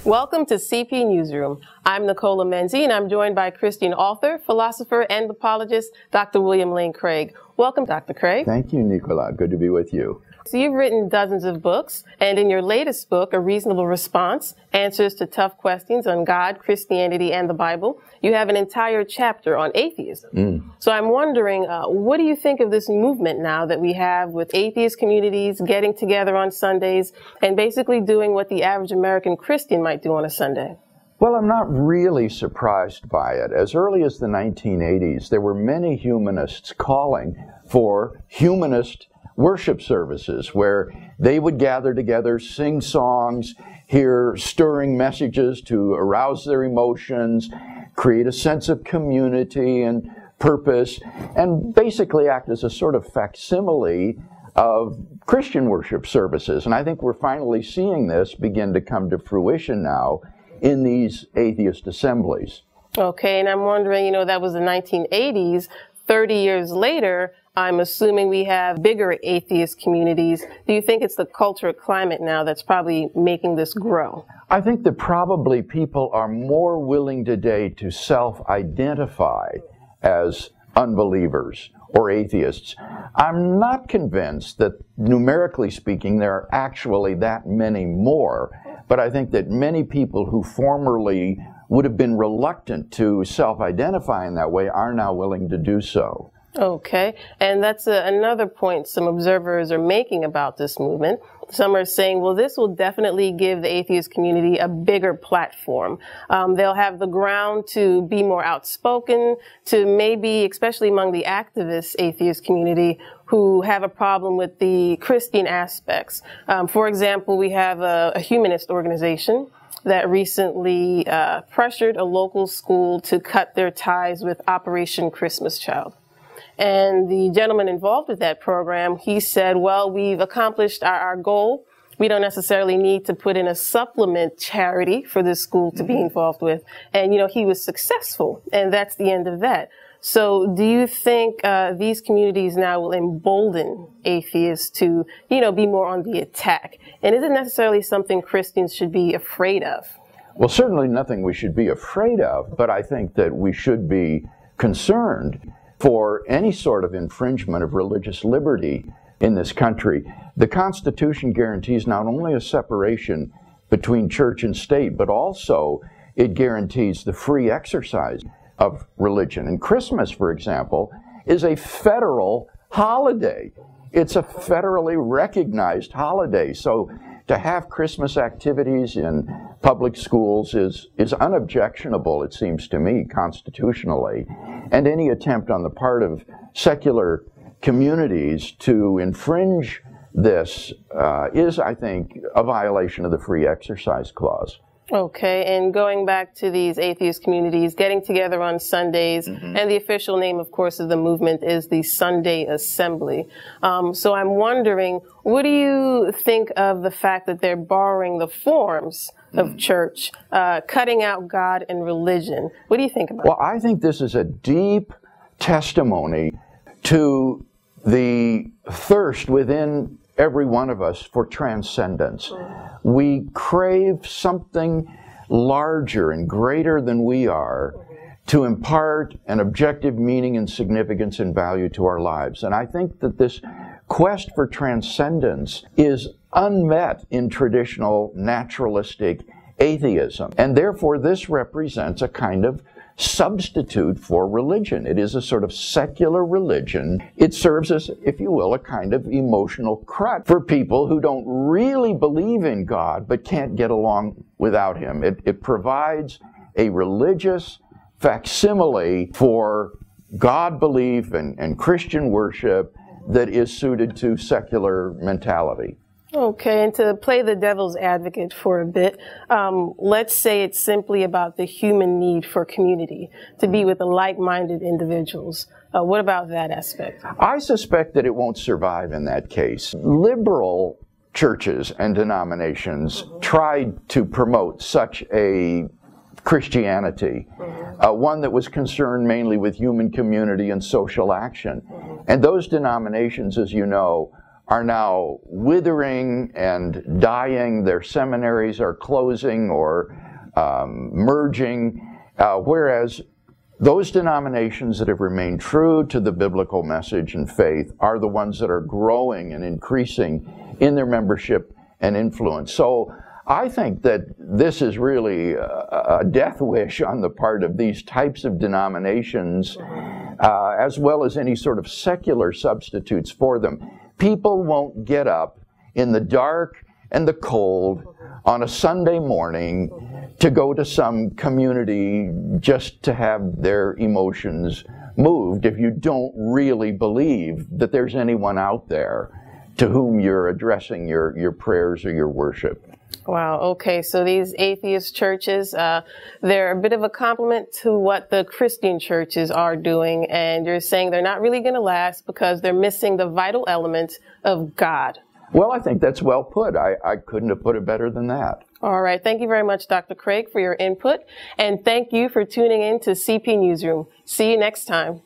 Welcome to CP Newsroom. I'm Nicola Menzi, and I'm joined by Christian author, philosopher, and apologist, Dr. William Lane Craig. Welcome, Dr. Craig. Thank you, Nicola. Good to be with you. So you've written dozens of books, and in your latest book, A Reasonable Response, Answers to Tough Questions on God, Christianity, and the Bible, you have an entire chapter on atheism. So I'm wondering, what do you think of this movement now that we have with atheist communities getting together on Sundays and basically doing what the average American Christian might do on a Sunday? Well, I'm not really surprised by it. As early as the 1980s, there were many humanists calling for humanist worship services where they would gather together, sing songs, hear stirring messages to arouse their emotions, create a sense of community and purpose, and basically act as a sort of facsimile of Christian worship services. And I think we're finally seeing this begin to come to fruition now in these atheist assemblies. Okay, and I'm wondering, that was the 1980s. 30 years later, I'm assuming we have bigger atheist communities. Do you think it's the cultural climate now that's probably making this grow? I think that probably people are more willing today to self-identify as unbelievers or atheists. I'm not convinced that, numerically speaking, there are actually that many more, but I think that many people who formerly would have been reluctant to self-identify in that way are now willing to do so. Okay, and that's another point some observers are making about this movement. Some are saying, well, this will definitely give the atheist community a bigger platform. They'll have the ground to be more outspoken, to maybe, especially among the activist atheist community, who have a problem with the Christian aspects. For example, we have a humanist organization that recently pressured a local school to cut their ties with Operation Christmas Child. And the gentleman involved with that program, he said, well, we've accomplished our goal. We don't necessarily need to put in a supplement charity for this school to be involved with. And, he was successful, and that's the end of that. So do you think these communities now will embolden atheists to, be more on the attack? And is it necessarily something Christians should be afraid of? Well, certainly nothing we should be afraid of, but I think that we should be concerned for any sort of infringement of religious liberty in this country. The Constitution guarantees not only a separation between church and state, but also it guarantees the free exercise of religion. And Christmas, for example, is a federal holiday. It's a federally recognized holiday. So to have Christmas activities in public schools is unobjectionable, it seems to me, constitutionally. And any attempt on the part of secular communities to infringe this is, I think, a violation of the Free Exercise Clause. Okay, and going back to these atheist communities getting together on Sundays, and the official name, of course, of the movement is the Sunday Assembly. So I'm wondering, what do you think of the fact that they're borrowing the forms of church, cutting out God and religion? What do you think about it? Well, I think this is a deep testimony to the thirst within every one of us for transcendence. We crave something larger and greater than we are to impart an objective meaning and significance and value to our lives. And I think that this quest for transcendence is unmet in traditional naturalistic atheism. And therefore, this represents a kind of substitute for religion. It is a sort of secular religion. It serves as, if you will, a kind of emotional crutch for people who don't really believe in God but can't get along without Him. It provides a religious facsimile for God belief and Christian worship that is suited to secular mentality. Okay, and to play the devil's advocate for a bit, let's say it's simply about the human need for community, to be with like-minded individuals. What about that aspect? I suspect that it won't survive in that case. Liberal churches and denominations tried to promote such a Christianity, one that was concerned mainly with human community and social action. And those denominations, as you know, are now withering and dying. Their seminaries are closing or merging, whereas those denominations that have remained true to the biblical message and faith are the ones that are growing and increasing in their membership and influence. So I think that this is really a death wish on the part of these types of denominations, as well as any sort of secular substitutes for them. People won't get up in the dark and the cold on a Sunday morning to go to some community just to have their emotions moved if you don't really believe that there's anyone out there to whom you're addressing your prayers or your worship. Wow, okay, so these atheist churches, they're a bit of a compliment to what the Christian churches are doing, and you're saying they're not really going to last because they're missing the vital element of God. Well, I think that's well put. I couldn't have put it better than that. All right. Thank you very much, Dr. Craig, for your input. And thank you for tuning in to CP Newsroom. See you next time.